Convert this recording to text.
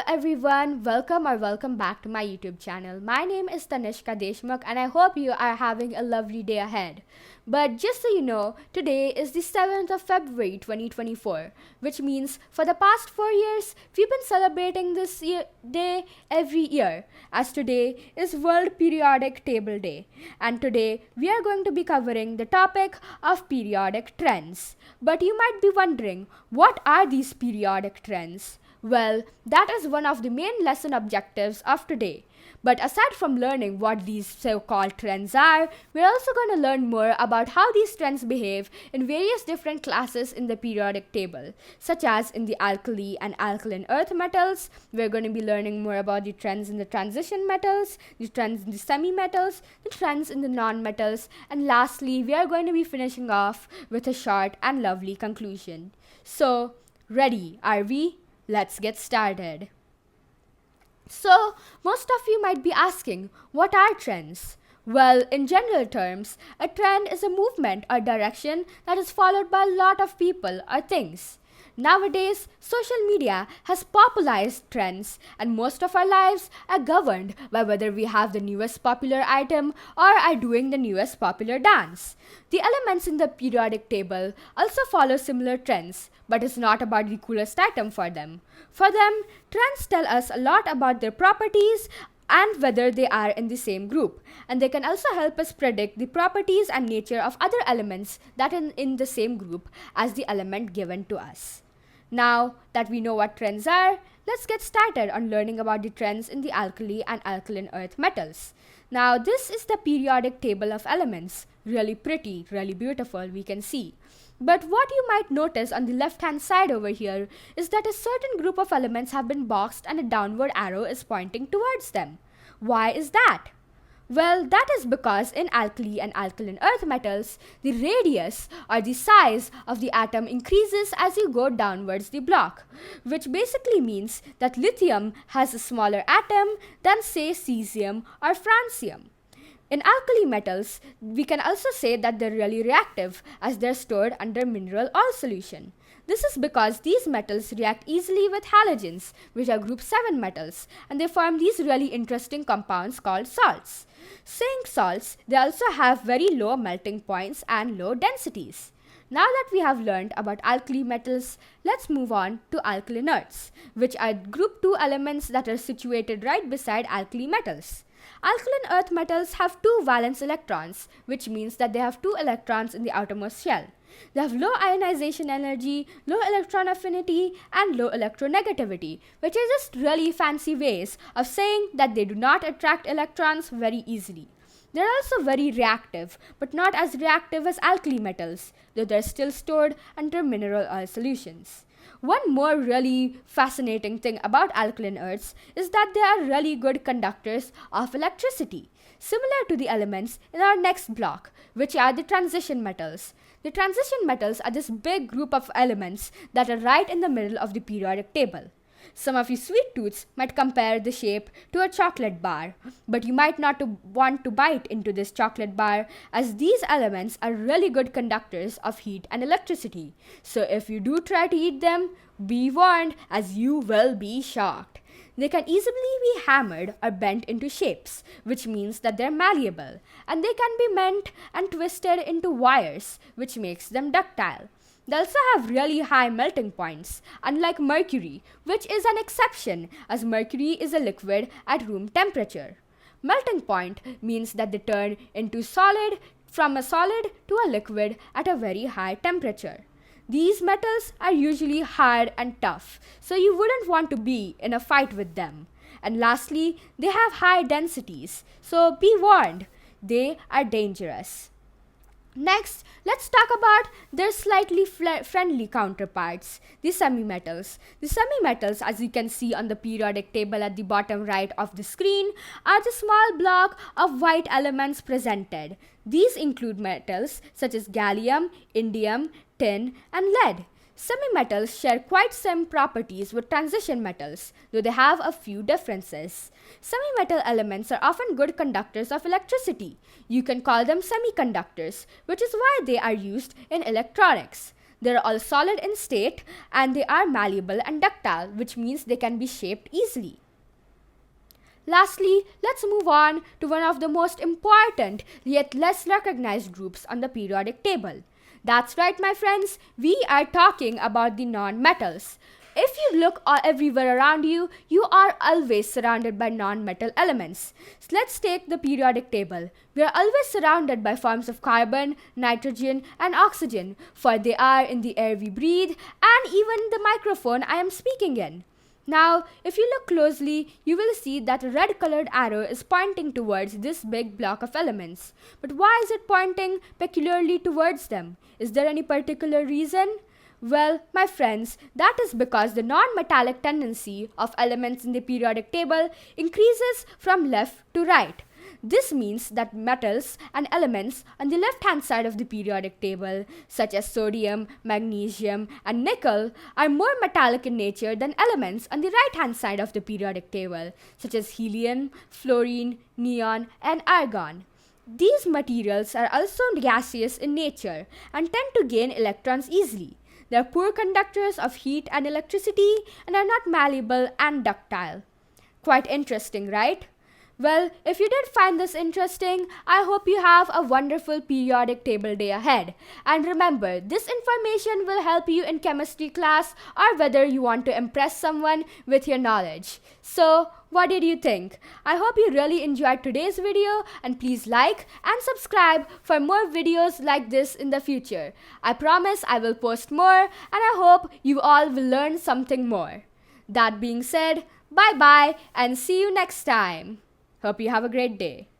everyone, welcome back to my YouTube channel. My name is Tanishka Deshmukh and I hope you are having a lovely day ahead. But just so you know, today is the 7th of February 2024, which means for the past 4 years, we've been celebrating this day every year, as today is World Periodic Table Day. And today, we are going to be covering the topic of periodic trends. But you might be wondering, what are these periodic trends? Well, that is one of the main lesson objectives of today. But aside from learning what these so-called trends are, we're also going to learn more about how these trends behave in various different classes in the periodic table, such as in the alkali and alkaline earth metals. We're going to be learning more about the trends in the transition metals, the trends in the semi-metals, the trends in the non-metals, and lastly, we are going to be finishing off with a short and lovely conclusion. So, ready, are we? Let's get started. So, most of you might be asking, what are trends? Well, in general terms, a trend is a movement or direction that is followed by a lot of people or things. Nowadays, social media has popularized trends, and most of our lives are governed by whether we have the newest popular item or are doing the newest popular dance. The elements in the periodic table also follow similar trends, but it's not about the coolest item for them. For them, trends tell us a lot about their properties and whether they are in the same group. And they can also help us predict the properties and nature of other elements that are in the same group as the element given to us. Now that we know what trends are, let's get started on learning about the trends in the alkali and alkaline earth metals. Now this is the periodic table of elements. Really pretty, really beautiful, we can see. But what you might notice on the left hand side over here is that a certain group of elements have been boxed and a downward arrow is pointing towards them. Why is that? Well, that is because in alkali and alkaline earth metals, the radius or the size of the atom increases as you go downwards the block, which basically means that lithium has a smaller atom than say cesium or francium. In alkali metals, we can also say that they're really reactive as they're stored under mineral oil solution. This is because these metals react easily with halogens, which are group 7 metals, and they form these really interesting compounds called salts. Saying salts, they also have very low melting points and low densities. Now that we have learned about alkali metals, let's move on to alkaline earths, which are group 2 elements that are situated right beside alkali metals. Alkaline earth metals have 2 valence electrons, which means that they have 2 electrons in the outermost shell. They have low ionization energy, low electron affinity, and low electronegativity, which are just really fancy ways of saying that they do not attract electrons very easily. They're also very reactive, but not as reactive as alkali metals, though they're still stored under mineral oil solutions. One more really fascinating thing about alkaline earths is that they are really good conductors of electricity, similar to the elements in our next block, which are the transition metals. The transition metals are this big group of elements that are right in the middle of the periodic table. Some of you sweet tooths might compare the shape to a chocolate bar, but you might not want to bite into this chocolate bar as these elements are really good conductors of heat and electricity. So if you do try to eat them, be warned as you will be shocked. They can easily be hammered or bent into shapes, which means that they're malleable, and they can be bent and twisted into wires, which makes them ductile. They also have really high melting points, unlike mercury, which is an exception as mercury is a liquid at room temperature. Melting point means that they turn into solid from a solid to a liquid at a very high temperature. These metals are usually hard and tough, so you wouldn't want to be in a fight with them. And lastly, they have high densities, so be warned, they are dangerous. Next, let's talk about their slightly friendly counterparts, the semi-metals. The semi-metals, as you can see on the periodic table at the bottom right of the screen, are the small block of white elements presented. These include metals such as gallium, indium, tin, and lead. Semi-metals share quite same properties with transition metals, though they have a few differences. Semi-metal elements are often good conductors of electricity. You can call them semiconductors, which is why they are used in electronics. They're all solid in state and they are malleable and ductile, which means they can be shaped easily. Lastly, let's move on to one of the most important yet less recognized groups on the periodic table. That's right, my friends, we are talking about the non-metals. If you look everywhere around you, you are always surrounded by non-metal elements. So let's take the periodic table. We are always surrounded by forms of carbon, nitrogen, and oxygen, for they are in the air we breathe and even the microphone I am speaking in. Now, if you look closely, you will see that a red colored arrow is pointing towards this big block of elements. But why is it pointing peculiarly towards them? Is there any particular reason? Well, my friends, that is because the non-metallic tendency of elements in the periodic table increases from left to right. This means that metals and elements on the left-hand side of the periodic table, such as sodium, magnesium, and nickel, are more metallic in nature than elements on the right-hand side of the periodic table, such as helium, fluorine, neon, and argon. These materials are also gaseous in nature and tend to gain electrons easily. They are poor conductors of heat and electricity and are not malleable and ductile. Quite interesting, right? Well, if you did find this interesting, I hope you have a wonderful periodic table day ahead. And remember, this information will help you in chemistry class or whether you want to impress someone with your knowledge. So, what did you think? I hope you really enjoyed today's video and please like and subscribe for more videos like this in the future. I promise I will post more and I hope you all will learn something more. That being said, bye bye and see you next time. Hope you have a great day.